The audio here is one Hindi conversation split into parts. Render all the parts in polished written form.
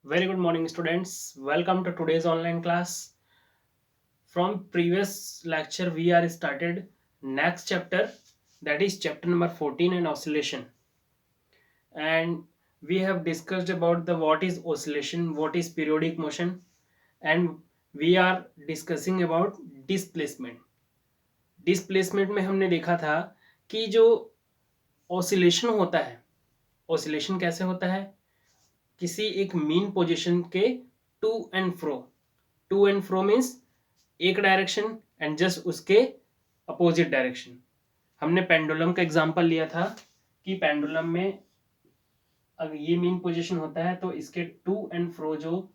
Very good morning, students. Welcome to today's online class. From previous lecture, we are started next chapter, that is chapter number 14 and oscillation. And we have discussed about the what is oscillation, what is periodic motion, and we are discussing about displacement. Displacement में हमने देखा था कि जो ऑसिलेशन होता है, ऑसिलेशन कैसे होता है, किसी एक मीन पोजीशन के to and fro, to and fro means एक डायरेक्शन एंड जस्ट उसके अपोजिट डायरेक्शन. हमने पेंडुलम का एग्जांपल लिया था कि पेंडुलम में अगर ये मीन पोजीशन होता है तो इसके टू एंड फ्रो जो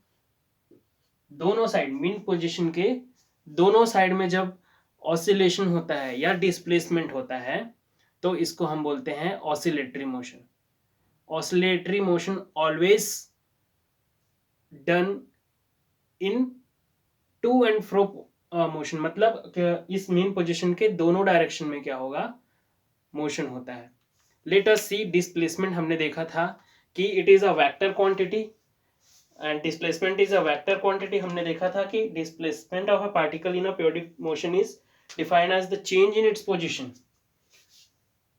दोनों साइड मीन पोजीशन के दोनों साइड में जब ऑसिलेशन होता है या डिस्प्लेसमेंट होता है तो इसको हम बोलते हैं oscillatory motion. Oscillatory motion always done in to and fro motion, मतलब इस मीन पोजीशन के दोनों डायरेक्शन में क्या होगा, मोशन होता है. Let us see displacement. हमने देखा था कि it is a vector quantity and displacement is a vector quantity. हमने देखा था कि displacement of a particle in a periodic motion is defined as the change in its position,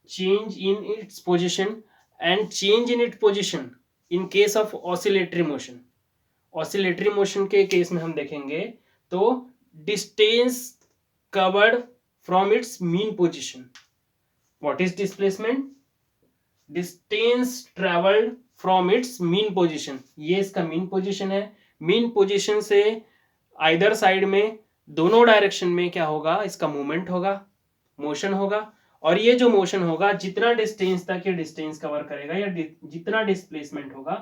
change in its position and change in its position in case of oscillatory motion. Oscillatory motion के केस में हम देखेंगे तो distance covered from its mean position. What is displacement? Distance travelled from its mean position. ये इसका मीन पोजीशन है. मीन पोजीशन से आइदर साइड में दोनों डायरेक्शन में क्या होगा, इसका मूवमेंट होगा, मोशन होगा. और ये जो मोशन होगा जितना डिस्टेंस तक ये डिस्टेंस कवर करेगा या जितना डिस्प्लेसमेंट होगा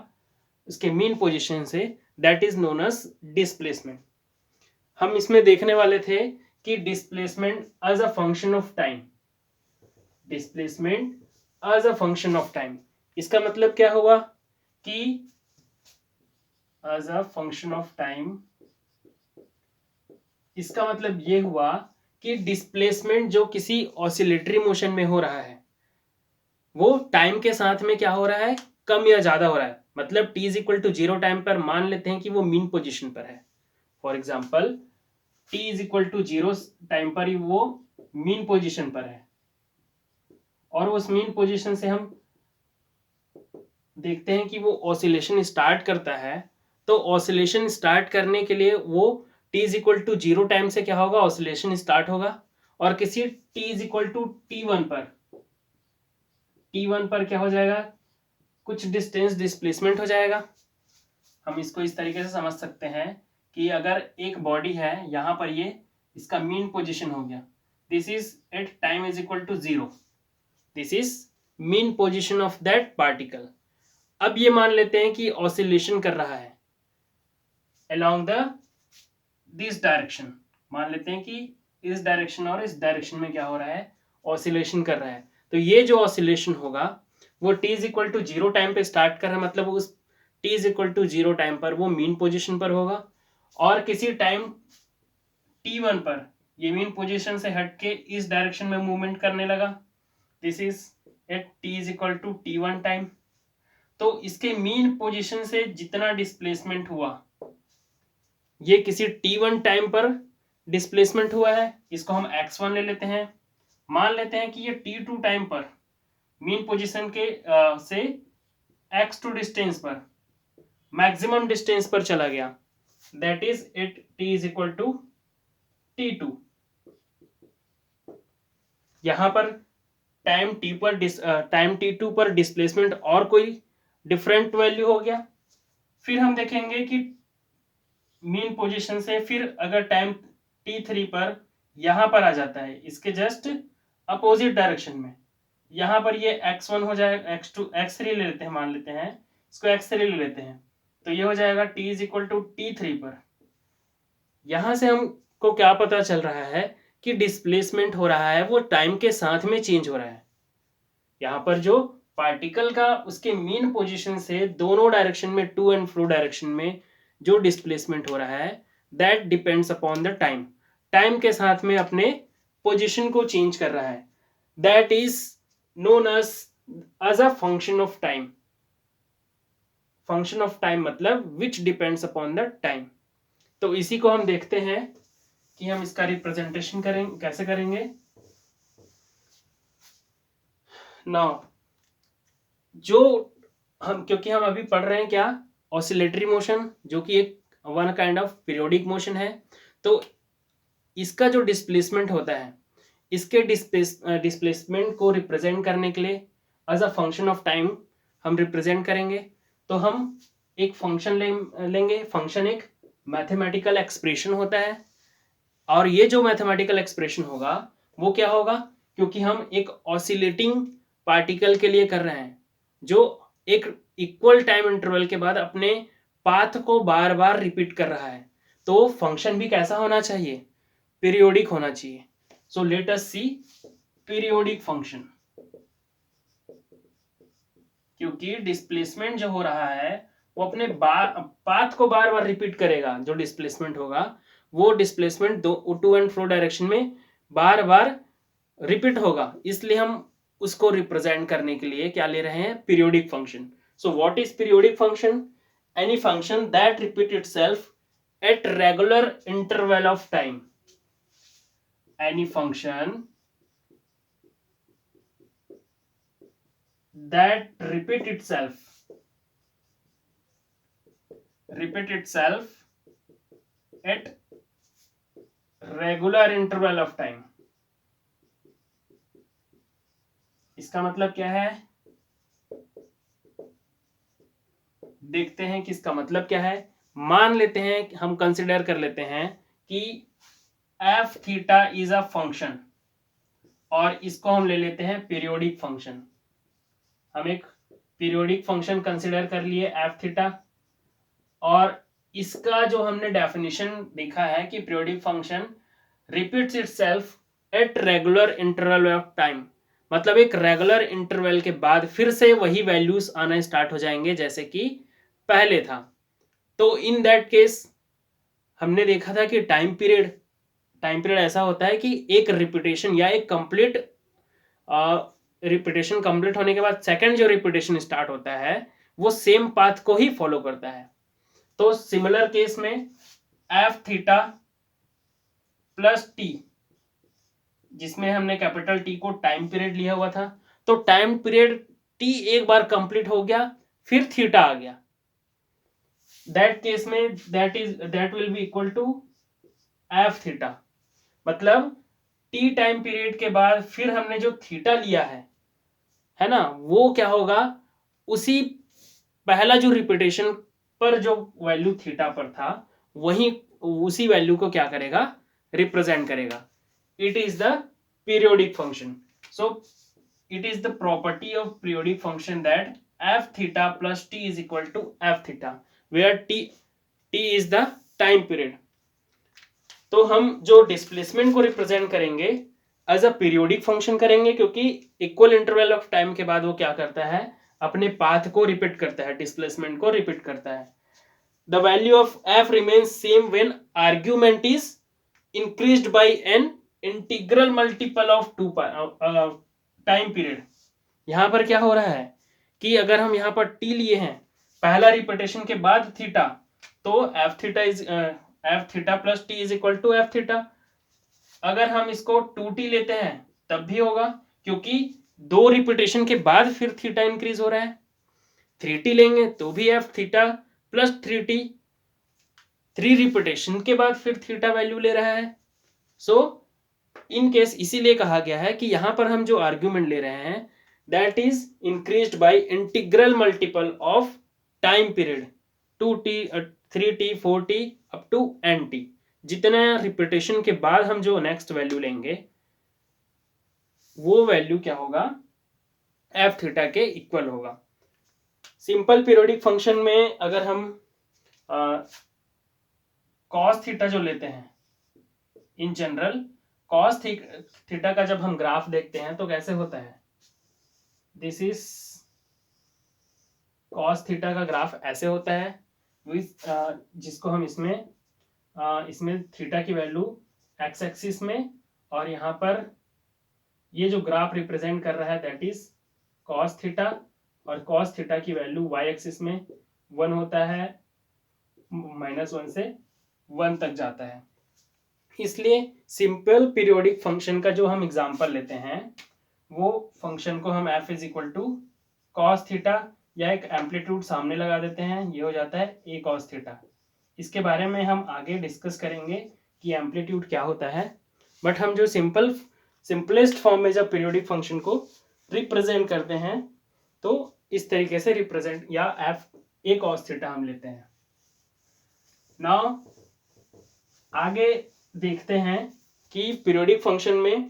उसके मीन पोजीशन से, that is known as displacement. हम इसमें देखने वाले थे कि displacement as a function of time, displacement as a function of time. इसका मतलब क्या हुआ कि as a function of time, इसका मतलब ये हुआ कि डिस्प्लेसमेंट जो किसी ऑसिलेटरी मोशन में हो रहा है वो टाइम के साथ में क्या हो रहा है, कम या ज्यादा हो रहा है. मतलब t is equal to zero time पर मान लेते हैं कि वो मीन पोजीशन पर है. For example t is equal to zero time पर ही वो मीन पोजीशन पर है और उस मीन पोजीशन से हम देखते हैं कि वो ऑसिलेशन स्टार्ट करता है. तो ऑसिलेशन स्टार्ट करने के लिए वो t is equal to zero time से क्या होगा, ऑसिलेशन स्टार्ट होगा. और किसी t is equal to t1 पर क्या हो जाएगा, कुछ डिस्टेंस डिस्प्लेसमेंट हो जाएगा. हम इसको इस तरीके से समझ सकते हैं कि अगर एक बॉडी है, यहां पर ये इसका मीन पोजीशन हो गया, this is at time is equal to zero, this is mean position of that particle. अब ये मान लेते हैं कि ऑसिलेशन कर रहा है अलोंग द दिस डायरेक्शन. मान लेते हैं कि इस डायरेक्शन और इस डायरेक्शन में क्या हो रहा है, ऑसिलेशन कर रहा है. तो ये जो ऑसिलेशन होगा वो t is equal to zero time पे स्टार्ट कर रहा है, मतलब उस t is equal to zero time पर वो मीन पोजीशन पर होगा. और किसी टाइम t1 पर ये मीन पोजीशन से हट के इस डायरेक्शन में मूवमेंट करने लगा, this is at t is equal to t1 time. तो इसके मीन पोजीशन से जितना डिस्प्लेसमेंट हुआ, ये किसी t1 टाइम पर डिस्प्लेसमेंट हुआ है, इसको हम x1 ले लेते हैं. मान लेते हैं कि ये t2 टाइम पर मीन पोजीशन के से x2 डिस्टेंस पर मैक्सिमम डिस्टेंस पर चला गया, that is it t is equal to t2. यहां पर टाइम t2 पर डिस्प्लेसमेंट और कोई डिफरेंट वैल्यू हो गया. फिर हम देखेंगे कि मीन पोजीशन से फिर अगर टाइम t3 पर यहां पर आ जाता है, इसके जस्ट अपोजिट डायरेक्शन में, यहां पर ये x1 हो जाएगा, x2 x3 ले लेते हैं, मान लेते हैं इसको x3 ले लेते हैं, तो ये हो जाएगा t is equal to t3 पर. यहां से हमको क्या पता चल रहा है कि डिस्प्लेसमेंट हो रहा है वो टाइम के साथ में चेंज हो रहा है. यहाँ पर जो पार्टिकल का उसके मीन पोजीशन से दोनों डायरेक्शन में टू एंड फ्रो डायरेक्शन में जो डिस्प्लेसमेंट हो रहा है, that depends upon the time. Time के साथ में अपने पोजीशन को चेंज कर रहा है, that is known as a function of time. Function of time मतलब which depends upon the time. तो इसी को हम देखते हैं कि हम इसका रिप्रेजेंटेशन करेंगे, कैसे करेंगे। नाउ जो हम, क्योंकि हम अभी पढ़ रहे हैं क्या, ऑसिलेटरी मोशन, जो कि एक one kind of periodic motion है। तो इसका जो डिस्प्लेसमेंट होता है, इसके डिस्प्लेसमेंट को रिप्रेजेंट करने के लिए as a function of time हम रिप्रेजेंट करेंगे। तो हम एक फंक्शन लेंगे। फंक्शन एक मैथमेटिकल एक्सप्रेशन होता है, और ये जो मैथमेटिकल एक्सप्रेशन होगा वो क्या होगा, क्योंकि हम एक ऑसिलेटिंग पार्टिकल के लिए कर रहे हैं जो एक इक्वल टाइम इंटरवल के बाद अपने पाथ को बार बार रिपीट कर रहा है, तो फंक्शन भी कैसा होना चाहिए, पीरियोडिक होना चाहिए। सो लेट अस सी पीरियोडिक फंक्शन। क्योंकि डिस्प्लेसमेंट जो हो रहा है वो अपने पाथ को बार बार रिपीट करेगा, जो डिस्प्लेसमेंट होगा वो displacement to and fro direction में बार बार रिपीट होगा, इसलिए हम उसको रिप्रेजेंट करने के लिए क्या ले रहे हैं, periodic function. So what is periodic function? Any function that repeat itself at regular interval of time. Any function that repeat itself at regular interval of time। इसका मतलब क्या है, देखते हैं कि इसका मतलब क्या है। मान लेते हैं, हम कंसिडर कर लेते हैं कि F theta is a function, और इसको हम ले लेते हैं पीरियोडिक फंक्शन। हम एक पीरियोडिक फंक्शन कंसिडर कर लिए एफ थीटा, और इसका जो हमने डेफिनेशन देखा है कि periodic function repeats itself at regular interval of time, मतलब एक रेगुलर इंटरवल के बाद फिर से वही वैल्यूज आना स्टार्ट हो जाएंगे जैसे कि पहले था। तो इन दैट केस हमने देखा था कि टाइम पीरियड ऐसा होता है कि एक रिपीटेशन या एक कंप्लीट रिपीटेशन कंप्लीट होने के बाद सेकंड जो रिपीटेशन स्टार्ट होता है वो सेम पाथ को ही फॉलो करता है। तो सिमिलर केस में एफ थीटा प्लस टी, जिसमें हमने कैपिटल टी को टाइम पीरियड लिया हुआ था, तो टाइम पीरियड टी एक बार कंप्लीट हो गया, फिर थीटा आ गया, दैट केस में that will be equal to F theta. मतलब टी टाइम पीरियड के बाद फिर हमने जो थीटा लिया है ना, वो क्या होगा, उसी पहला जो रिपीटेशन पर जो वैल्यू थीटा पर था वही उसी वैल्यू को क्या करेगा, रिप्रेजेंट करेगा। It is the periodic function. So it is the property of periodic function that F theta plus T is equal to F theta, where T is the time period. तो हम जो डिस्प्लेसमेंट को रिप्रेजेंट करेंगे एज अ पीरियोडिक फंक्शन करेंगे, क्योंकि इक्वल इंटरवल ऑफ टाइम के बाद वो क्या करता है, अपने पाथ को रिपीट करता है, डिस्प्लेसमेंट को रिपीट करता है। The value of F remains same when argument is increased by an integral multiple of two time period. यहां पर क्या हो रहा है कि अगर हम यहां पर टी लिए हैं पहला रिपीटेशन के बाद थीटा, तो F theta plus T is equal to F theta. अगर हम इसको 2t लेते हैं तब भी होगा, क्योंकि दो रिपीटेशन के बाद फिर थीटा इंक्रीज हो रहा है। 3t लेंगे तो भी F theta plus 3t, 3 repetition के बाद फिर थीटा वैल्यू ले रहा है। सो इन केस इसीलिए कहा गया है कि यहां पर हम जो आर्ग्यूमेंट ले रहे हैं that is increased by integral multiple of time period 2t 3t 4t up to nt। जितना रिपीटेशन के बाद हम जो नेक्स्ट वैल्यू लेंगे वो वैल्यू क्या होगा, एफ थीटा के इक्वल होगा। सिंपल पीरियोडिक फंक्शन में अगर हम कॉस थीटा जो लेते हैं, इन जनरल कॉस थीटा का जब हम ग्राफ देखते हैं तो कैसे होता है, दिस इज कॉस थीटा का ग्राफ ऐसे होता है, जिसको हम इसमें थीटा की वैल्यू एक्स एक्सिस में, और यहाँ पर ये जो ग्राफ रिप्रेजेंट कर रहा है दैट इज कॉस थीटा, और कॉस थीटा की वैल्यू वाई एक्सिस में, 1 होता है, -1 से 1 तक जाता है। इसलिए सिंपल पीरियोडिक फंक्शन का जो हम एग्जांपल लेते हैं वो फंक्शन को हम f is equal to cos theta, या एक एम्पलीट्यूड सामने लगा देते हैं, ये हो जाता है a cos थीटा। इसके बारे में हम आगे डिस्कस करेंगे कि एम्पलीट्यूड क्या होता है, बट हम जो सिंपलेस्ट फॉर्म में जब पीरियोडिक फंक्शन को रिप्रेजेंट करते हैं तो इस तरीके से रिप्रेजेंट, या f a cos थीटा हम लेते हैं। नाउ आगे देखते हैं कि पीरियोडिक फंक्शन में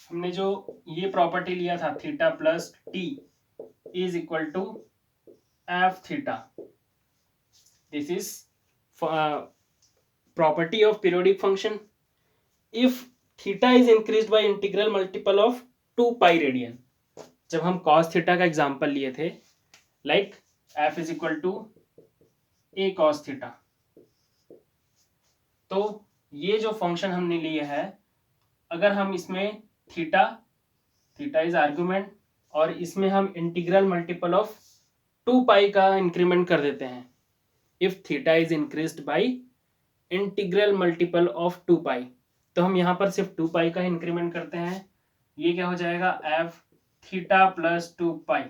हमने जो ये प्रॉपर्टी लिया था theta plus T is equal to F theta, this is property of periodic function if theta is increased by integral multiple of 2 pi radian. जब हम cos थीटा का एग्जांपल लिए थे, like f is equal to a cos theta, तो ये जो फंक्शन हमने लिए है, अगर हम इसमें थीटा इज आर्गुमेंट और इसमें हम इंटीग्रल मल्टीपल ऑफ 2 पाई का इंक्रीमेंट कर देते हैं, if theta is increased by integral multiple of 2 पाई, तो हम यहाँ पर सिर्फ 2 पाई का इंक्रीमेंट करते हैं, ये क्या हो जाएगा f थीटा प्लस 2 पाई,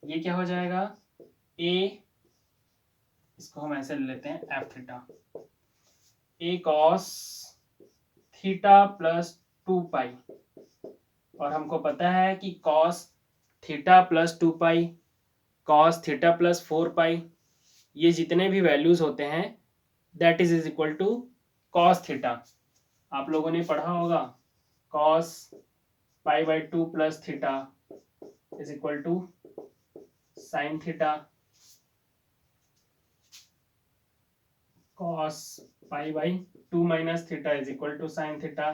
ये क्या हो जाएगा a, इसको हम ऐसे ले लेते हैं f theta, a cos theta plus 2 pi, और हमको पता है कि cos theta plus 2 pi, cos theta plus 4 pi, ये जितने भी वैल्यूज होते हैं that is equal to cos theta. आप लोगों ने पढ़ा होगा cos pi by 2 plus theta is equal to sine theta, cos pi by 2 minus theta is equal to sine theta.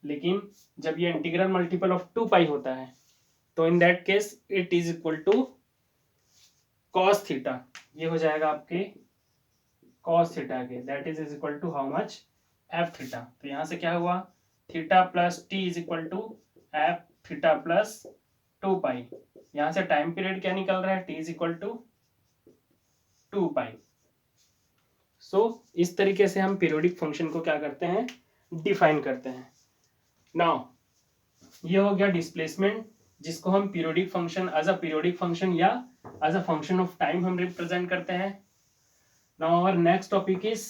लेकिन जब ये इंटीग्रल मल्टीपल ऑफ 2 पाई होता है तो in that case it is equal to cos theta, ये हो जाएगा आपके cos थीटा के, that is equal to how much f theta. तो यहां से क्या हुआ, theta plus T is equal to f theta plus 2 pi, यहां से टाइम पीरियड क्या निकल रहा है, t is equal to 2 pi. So इस तरीके से हम पीरियोडिक फंक्शन को क्या करते हैं, डिफाइन करते हैं। नाउ ये हो गया डिस्प्लेसमेंट, जिसको हम periodic function as a periodic function या as a function of time हम रिप्रेजेंट करते हैं। Now our next topic is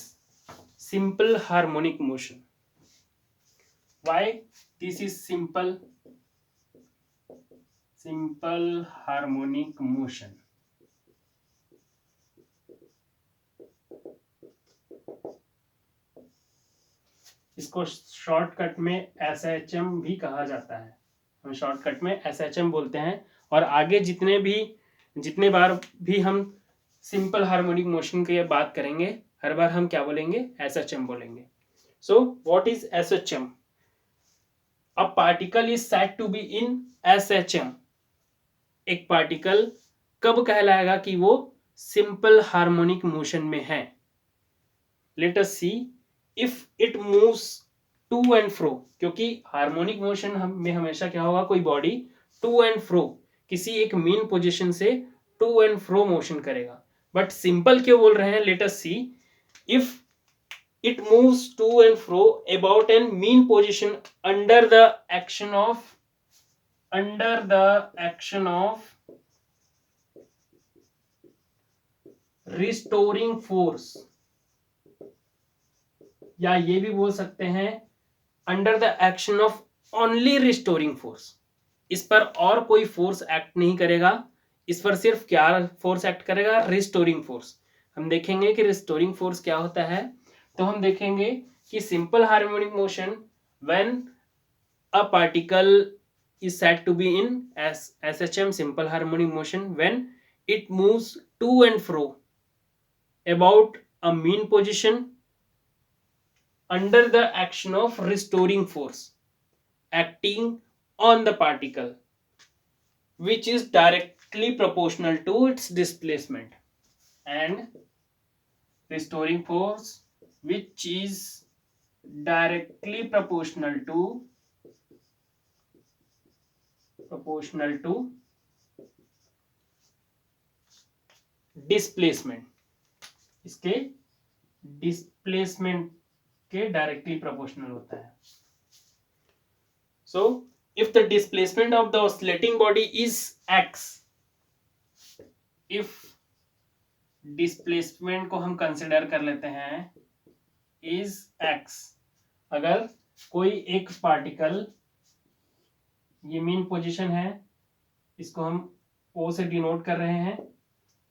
simple harmonic motion. Why this is simple harmonic motion. इसको शॉर्टकट में SHM भी कहा जाता है, हम शॉर्टकट में SHM बोलते हैं। और आगे जितने बार भी हम सिंपल हार्मोनिक मोशन की बात करेंगे, हर बार हम क्या बोलेंगे, SHM बोलेंगे। So what is SHM? A particle is said to be in SHM। एक पार्टिकल कब कहलाएगा कि वो सिंपल हार्मोनिक मोशन में है? Let us see if it moves to and fro, क्योंकि हार्मोनिक मोशन में हमेशा क्या होगा, कोई बॉडी टू एंड फ्रो किसी एक मीन पोजीशन से टू एंड फ्रो मोशन करेगा। बट सिंपल क्यों बोल रहे हैं, let us see if it moves to and fro about an mean position under the action of restoring force, या ये भी बोल सकते हैं under the action of only restoring force. इस पर और कोई फोर्स एक्ट नहीं करेगा, इस पर सिर्फ क्या फोर्स एक्ट करेगा, रिस्टोरिंग फोर्स। हम देखेंगे कि रिस्टोरिंग फोर्स क्या होता है। तो हम देखेंगे कि simple harmonic motion when a particle is said to be in SHM, simple harmonic motion, when it moves to and fro about a mean position under the action of restoring force acting on the particle, which is directly proportional to its displacement, and restoring force which is directly proportional to proportional to displacement, इसके डिस्प्लेसमेंट के डायरेक्टली प्रोपोर्शनल होता है. So if the displacement of the oscillating body is x, if displacement को हम कंसिडर कर लेते हैं इज x, अगर कोई एक पार्टिकल, ये मीन पोजीशन है, इसको हम O से डिनोट कर रहे हैं,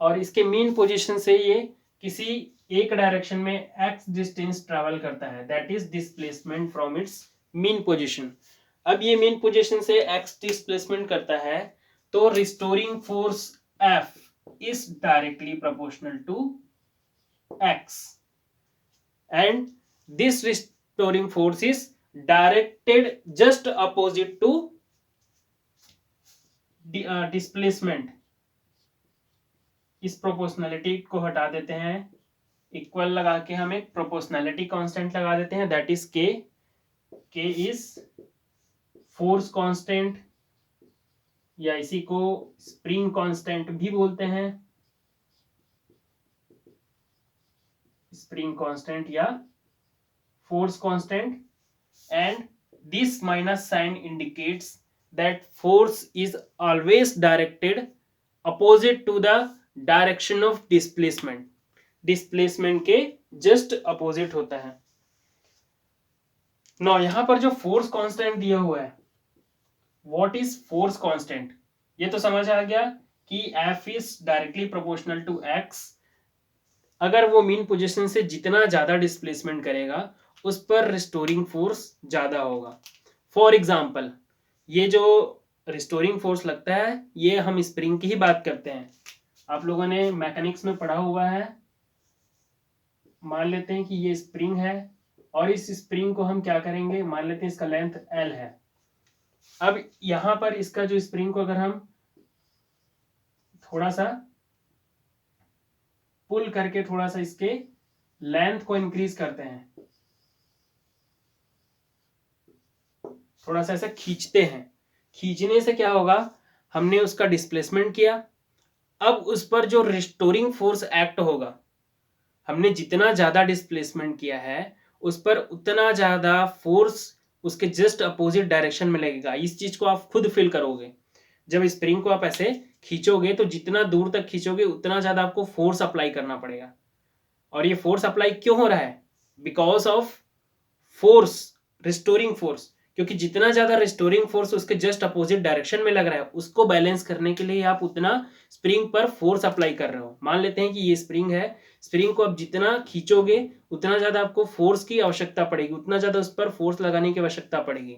और इसके मीन पोजीशन से ये किसी एक डायरेक्शन में x डिस्टेंस ट्रैवल करता है, that is displacement from its mean position. अब ये मीन पोजीशन से x डिस्प्लेसमेंट करता है, तो restoring force F is directly proportional to x, and this restoring force is directed just opposite to displacement. इस प्रोपोर्शनलिटी को हटा देते हैं, इक्वल लगा के हम एक प्रोपोर्शनलिटी कांस्टेंट लगा देते हैं, that is k. k is force constant, या इसी को स्प्रिंग कांस्टेंट भी बोलते हैं, स्प्रिंग कांस्टेंट या force constant. And this minus sign indicates that force is always directed opposite to the direction of displacement. Displacement के जस्ट अपोजिट होता है. नो, यहां पर जो फोर्स कांस्टेंट दिया हुआ है, व्हाट इज फोर्स कांस्टेंट, ये तो समझ आ गया कि F is directly proportional to x. अगर वो मीन पोजीशन से जितना ज्यादा डिस्प्लेसमेंट करेगा उस पर रिस्टोरिंग फोर्स ज्यादा होगा. फॉर एग्जांपल, ये जो रिस्टोरिंग फोर्स लगता है, ये हम स्प्रिंग की ही बात करते हैं. आप लोगों ने मैकेनिक्स में पढ़ा हुआ है. मान लेते हैं कि ये स्प्रिंग है, और इस स्प्रिंग को हम क्या करेंगे, मान लेते हैं इसका लेंथ L है. अब यहां पर इसका जो स्प्रिंग को अगर हम थोड़ा सा पुल करके थोड़ा सा इसके लेंथ को इंक्रीज करते हैं, थोड़ा सा ऐसा खींचते हैं, खींचने से क्या होगा, हमने उसका डिस्प्लेसमेंट किया. अब उस पर जो रिस्टोरिंग फोर्स एक्ट होगा, हमने जितना ज्यादा डिस्प्लेसमेंट किया है उस पर उतना ज्यादा फोर्स उसके जस्ट अपोजिट डायरेक्शन में लगेगा. इस चीज को आप खुद फील करोगे. जब स्प्रिंग को आप ऐसे खींचोगे तो जितना दूर तक खींचोगे उतना ज्यादा आपको फोर्स अप्लाई करना पड़ेगा. और ये फोर्स अप्लाई क्यों हो रहा है, because of force, restoring force. क्योंकि जितना ज्यादा रिस्टोरिंग फोर्स उसके जस्ट अपोजिट डायरेक्शन में लग रहा है, उसको बैलेंस करने के लिए आप उतना स्प्रिंग पर फोर्स अप्लाई कर रहे हो. मान लेते हैं कि ये स्प्रिंग है, स्प्रिंग को आप जितना खींचोगे उतना ज्यादा आपको फोर्स की आवश्यकता पड़ेगी, उतना ज्यादा उस पर फोर्स लगाने की आवश्यकता पड़ेगी.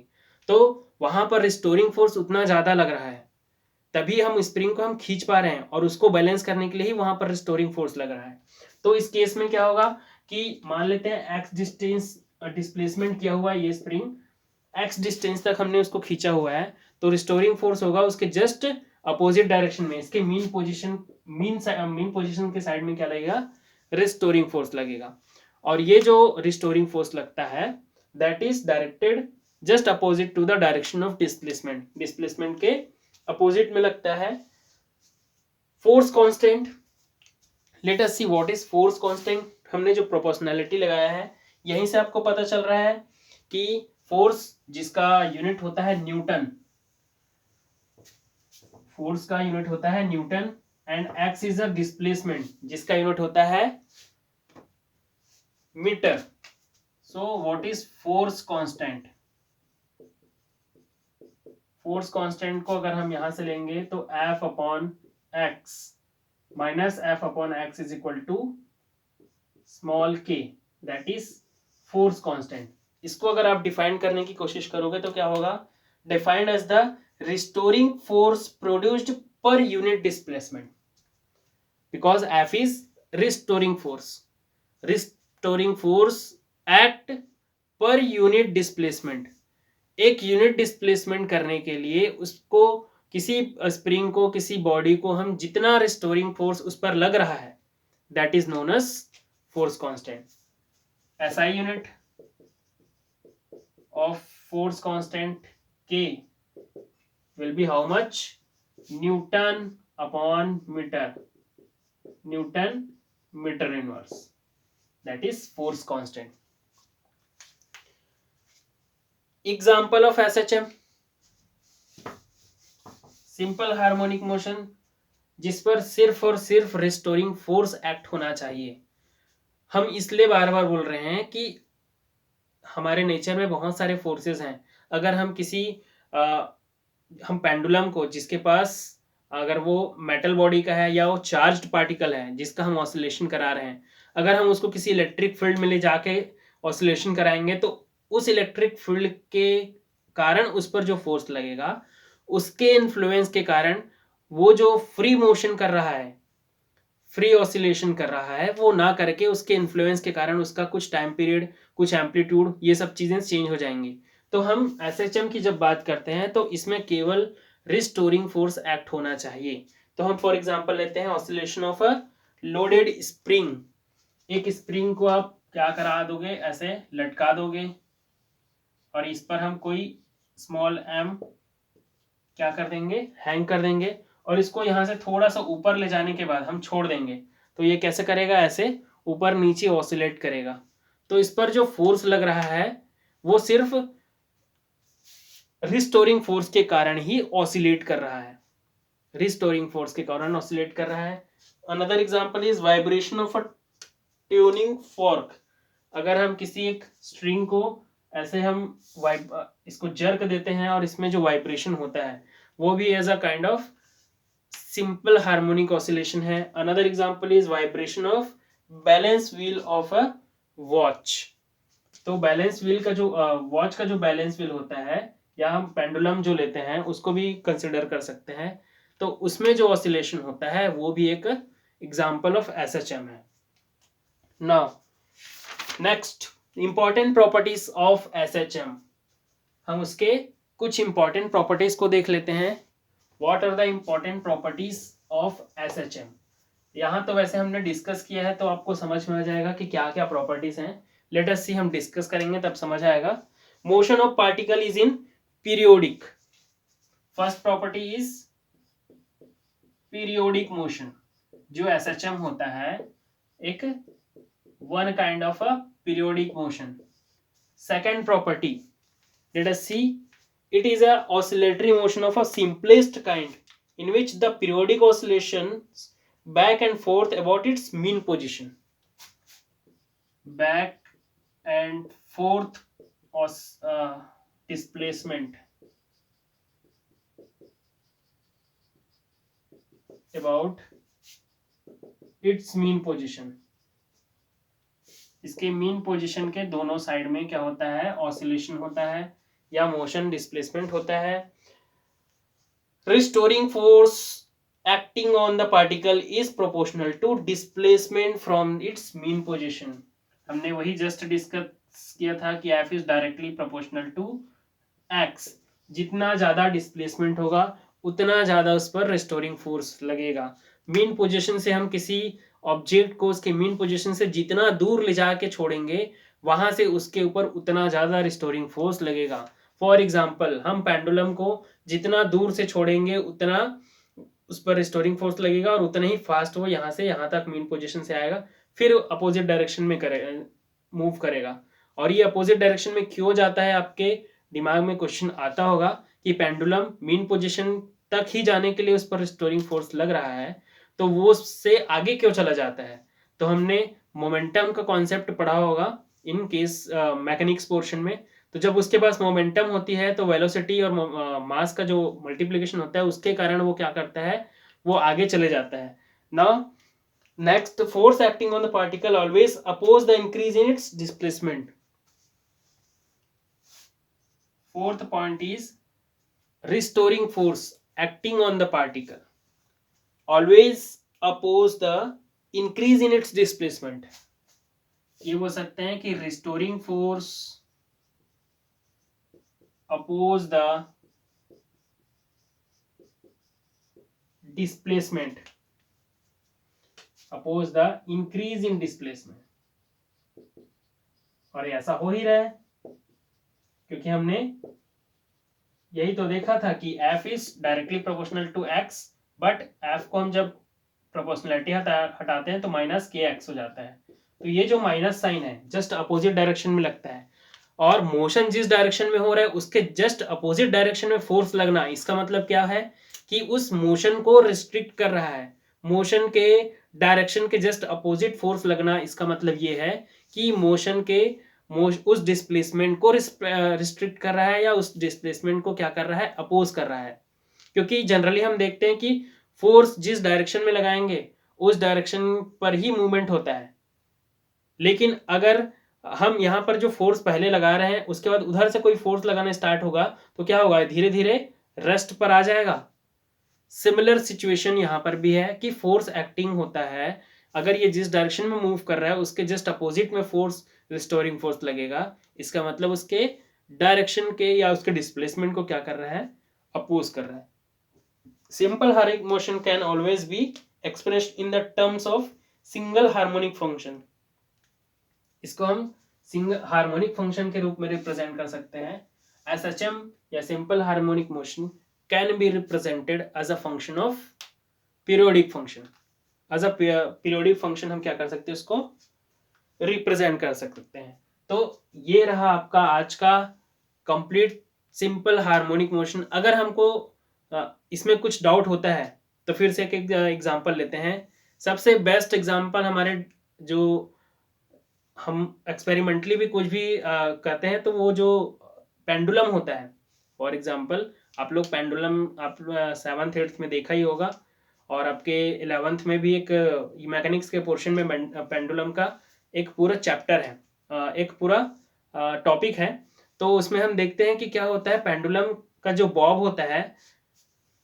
तो वहां पर रिस्टोरिंग फोर्स उतना ज्यादा लग रहा है, तभी हम स्प्रिंग को हम खींच पा रहे हैं, और उसको बैलेंस करने के लिए ही वहां पर रिस्टोरिंग फोर्स लग रहा है. तो इस केस में क्या होगा कि मान लेते हैं x डिस्टेंस डिस्प्लेसमेंट किया हुआ है, ये स्प्रिंग x डिस्टेंस तक हमने उसको खींचा हुआ है, तो रिस्टोरिंग फोर्स होगा उसके जस्ट अपोजिट डायरेक्शन में, इसके मीन पोजीशन के साइड में क्या लगेगा, रिस्टोरिंग फोर्स लगेगा. और ये जो रिस्टोरिंग फोर्स लगता है, that is directed just opposite to the direction of displacement. Displacement के अपोजिट में लगता है. Force constant, let us see what is force constant. हमने जो प्रोपोर्शनैलिटी लगाया है, यहीं से आपको पता चल रहा है कि फोर्स जिसका यूनिट होता है न्यूटन, फोर्स का यूनिट होता है newton, and X is a displacement जिसका यूनिट होता है metre. So what is force constant. Force constant को अगर हम यहां से लेंगे तो F upon X minus F upon X is equal to small k, that is force constant. इसको अगर आप डिफाइन करने की कोशिश करोगे तो क्या होगा, defined as the restoring force produced per unit displacement, because F is restoring force. Restoring force act per unit displacement. एक यूनिट डिस्प्लेसमेंट करने के लिए उसको, किसी स्प्रिंग को, किसी बॉडी को हम जितना रिस्टोरिंग फोर्स उस पर लग रहा है, that is known as force constant. SI unit of force constant K will be how much? Newton upon meter. Newton meter inverse. That is force constant. Example of SHM, simple harmonic motion, जिस पर सिर्फ और सिर्फ रिस्टोरिंग फोर्स एक्ट होना चाहिए। हम इसलिए बार बार बोल रहे हैं कि हमारे नेचर में बहुत सारे फोर्सेस हैं। अगर हम हम पेंडुलम को, जिसके पास अगर वो मेटल बॉडी का है या वो चार्ज्ड पार्टिकल है जिसका हम ऑसिलेशन करा रहे हैं, अगर हम उसको किसी इलेक्ट्रिक फील्ड में ले जाके ऑसिलेशन कराएंगे तो उस इलेक्ट्रिक फील्ड के कारण उस पर जो फोर्स लगेगा, उसके इन्फ्लुएंस के कारण वो जो फ्री मोशन कर रहा है, फ्री ऑसिलेशन कर रहा है, वो ना करके उसके इन्फ्लुएंस के कारण उसका कुछ टाइम पीरियड, कुछ एम्पलीट्यूड, ये सब चीजें चेंज हो जाएंगी। तो हम एसएचएम की जब बात करते हैं तो इसमें केवल रिस्टोरिंग फोर्स एक्ट होना चाहिए। तो हम फॉर एग्जांपल लेते हैं oscillation of a loaded spring. एक स्प्रिंग को आप क्या करा दोगे, ऐसे लटका दोगे और इस पर हम कोई स्मॉल एम क्या कर देंगे, हैंग कर देंगे, और इसको यहां से थोड़ा सा ऊपर ले जाने के बाद हम छोड़ देंगे तो ये कैसे करेगा, ऐसे ऊपर नीचे ऑसिलेट करेगा। तो इस पर जो फोर्स लग रहा है वो सिर्फ रिस्टोरिंग फोर्स के कारण ही ऑसिलेट कर रहा है, रिस्टोरिंग फोर्स के कारण ऑसिलेट कर रहा है। Another example is vibration of a tuning fork. अगर हम किसी एक स्ट्रिंग को ऐसे हम इसको जर्क देते हैं और इसमें जो वाइब्रेशन होता है वो भी as a kind of simple harmonic oscillation है। Another example is vibration of balance wheel of a watch. तो बैलेंस व्हील का जो वॉच का जो बैलेंस व्हील होता है, या हम पेंडुलम जो लेते हैं उसको भी कंसिडर कर सकते हैं, तो उसमें जो ऑसिलेशन होता है वो भी एक एग्जांपल ऑफ एसएचएम है। Now next, important properties of SHM. हम उसके कुछ इंपॉर्टेंट प्रॉपर्टीज को देख लेते हैं। What are the important properties of SHM. यहां तो वैसे हमने डिस्कस किया है तो आपको समझ में आ जाएगा कि क्या क्या प्रॉपर्टीज हैं। लेट अस सी, हम डिस्कस करेंगे तब समझ आएगा। Motion of particle is in periodic. First property is periodic motion. जो एसएचएम होता है एक one kind of a periodic motion. Second property, let us see, it is a oscillatory motion of a simplest kind in which the periodic oscillations back and forth about its mean position. Back and forth displacement about its mean position. इसके मीन पोजीशन के दोनों साइड में क्या होता है, ऑसिलेशन होता है या मोशन डिस्प्लेसमेंट होता है। Restoring force acting on the particle is proportional to displacement from its mean position. हमने वही जस्ट डिस्कस किया था कि F is directly proportional to X. जितना ज्यादा डिस्प्लेसमेंट होगा उतना ज्यादा उस पर रिस्टोरिंग फोर्स लगेगा। मीन पोजीशन से हम किसी ऑब्जेक्ट को उसके मीन पोजीशन से जितना दूर ले जाके छोड़ेंगे वहां से उसके ऊपर उतना ज्यादा रिस्टोरिंग फोर्स लगेगा। फॉर एग्जाम्पल, हम पेंडुलम को जितना दूर से छोड़ेंगे उतना उस पर रिस्टोरिंग फोर्स लगेगा और उतना ही फास्ट वो यहाँ से यहाँ तक मीन पोजीशन से आएगा, फिर अपोजिट डायरेक्शन में मूव करेगा। और ये अपोजिट डायरेक्शन में क्यों जाता है, आपके दिमाग में क्वेश्चन आता होगा कि पेंडुलम मीन पोजीशन तक ही जाने के लिए उस पर रिस्टोरिंग फोर्स लग रहा है तो वो उससे आगे क्यों चला जाता है। तो हमने मोमेंटम का कॉन्सेप्ट पढ़ा होगा इन केस मैकेनिक्स पोर्शन में। तो जब उसके पास मोमेंटम होती है तो वेलोसिटी और मास का जो मल्टीप्लिकेशन होता है उसके कारण वो क्या करता है, वो आगे चले जाता है। Now next, force acting on the particle always oppose the increase in its displacement. Fourth point is restoring force acting on the particle always oppose the increase in its displacement. ये बोल सकते हैं कि restoring force oppose the displacement, oppose the increase in displacement. और ऐसा हो ही रहा है क्योंकि हमने यही तो देखा था कि f is directly proportional to x, but f को हम जब प्रोपोर्शनलिटी हटाते हैं तो माइनस के एक्स हो जाता है। तो ये जो माइनस साइन है जस्ट अपोजिट डायरेक्शन में लगता है, और मोशन जिस डायरेक्शन में हो रहा है उसके जस्ट अपोजिट डायरेक्शन में फोर्स लगना, इसका मतलब क्या है कि उस मोशन को रिस्ट्रिक्ट कर रहा है। मोशन के डायरेक्शन के जस्ट अपोजिट फोर्स लगना, इसका मतलब ये है कि मोशन के उस डिस्प्लेसमेंट को रिस्ट्रिक्ट कर रहा है, या उस डिस्प्लेसमेंट को क्या कर रहा है, अपोज कर रहा है। क्योंकि जनरली हम देखते हैं कि फोर्स जिस डायरेक्शन में लगाएंगे उस डायरेक्शन पर ही मूवमेंट होता है, लेकिन अगर हम यहाँ पर जो फोर्स पहले लगा रहे हैं उसके बाद उधर से कोई फोर्स लगाना स्टार्ट होगा तो क्या होगा, धीरे धीरे रेस्ट पर आ जाएगा। सिमिलर सिचुएशन यहाँ पर भी है कि फोर्स एक्टिंग होता है, अगर ये जिस डायरेक्शन में मूव कर रहा है उसके जस्ट अपोजिट में फोर्स रिस्टोरिंग फोर्स लगेगा, इसका मतलब उसके डायरेक्शन के या उसके डिस्प्लेसमेंट को क्या कर रहा है, अपोज कर रहा है। Simple harmonic motion can always be expressed in the terms of single harmonic function. इसको हम सिंगल हार्मोनिक फंक्शन के रूप में रिप्रेजेंट कर सकते हैं। एसएचएम या simple harmonic motion can be represented as a function of periodic function. As a periodic function हम क्या कर सकते हैं, उसको रिप्रेजेंट कर सकते हैं। तो ये रहा आपका आज का कंप्लीट सिंपल हार्मोनिक मोशन। अगर हमको इसमें कुछ डाउट होता है तो फिर से एक एग्जांपल लेते हैं। सबसे बेस्ट एग्जांपल हमारे जो हम एक्सपेरिमेंटली भी कुछ भी कहते हैं तो वो जो पेंडुलम होता है, फॉर एग्जांपल आप लोग पेंडुलम आप 7th 8th में देखा ही होगा, और आपके 11th में भी एक मैकेनिक्स के पोर्शन में पेंडुलम का एक पूरा चैप्टर है, एक पूरा टॉपिक है। तो उसमें हम देखते हैं कि क्या होता है, पेंडुलम का जो बॉब होता है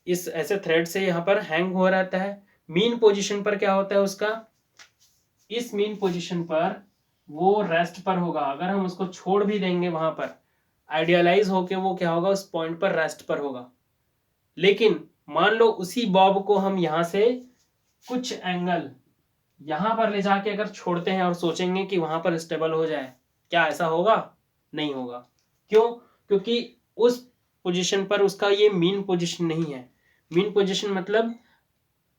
इस ऐसे थ्रेड से यहाँ पर हैंग हो रहता है। मीन पोजीशन पर क्या होता है उसका, इस मीन पोजीशन पर वो रेस्ट पर होगा। अगर हम उसको छोड़ भी देंगे वहां पर आइडियलाइज होके वो क्या होगा, उस पॉइंट पर रेस्ट पर होगा। लेकिन मान लो उसी बॉब को हम यहां से कुछ एंगल यहां पर ले जाके अगर छोड़ते हैं और सोचेंगे कि वहां पर स्टेबल हो जाए, क्या ऐसा होगा? नहीं होगा। क्यों? क्योंकि उस पोजीशन पर उसका ये मीन पोजीशन नहीं है। मीन पोजीशन मतलब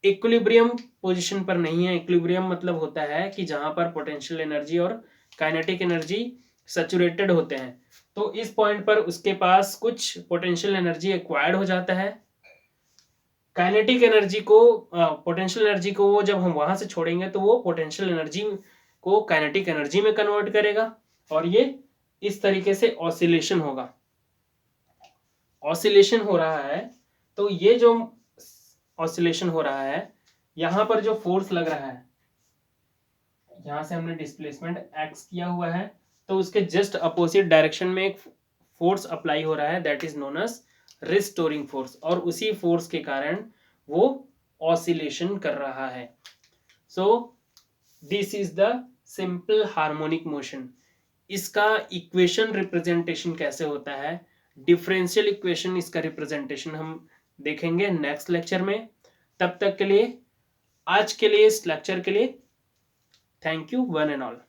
इक्विलिब्रियम पोजीशन पर नहीं है। इक्विलिब्रियम मतलब होता है कि जहां पर पोटेंशियल एनर्जी और काइनेटिक एनर्जी सैचुरेटेड होते हैं। तो इस पॉइंट पर उसके पास कुछ पोटेंशियल एनर्जी एक्वायर्ड हो जाता है। काइनेटिक एनर्जी को पोटेंशियल एनर्जी को वो जब हम वहां से छोड़ेंगे तो वो पोटेंशियल एनर्जी को काइनेटिक एनर्जी में कन्वर्ट करेगा, और ये इस तरीके से ऑसिलेशन होगा। ऑसिलेशन हो रहा है, तो ये जो ऑसिलेशन हो रहा है यहां पर जो फोर्स लग रहा है, यहां से हमने डिस्प्लेसमेंट एक्स किया हुआ है, तो उसके जस्ट अपोजिट डायरेक्शन में एक फोर्स अप्लाई हो रहा है, that is known as restoring force, और उसी फोर्स के कारण वो ऑसिलेशन कर रहा है। So this is the simple harmonic motion. इसका इक्वेशन रिप्रेजेंटेशन कैसे होता है, डिफरेंशियल इक्वेशन इसका रिप्रेजेंटेशन हम देखेंगे नेक्स्ट लेक्चर में। तब तक के लिए, आज के लिए, इस लेक्चर के लिए thank you one and all.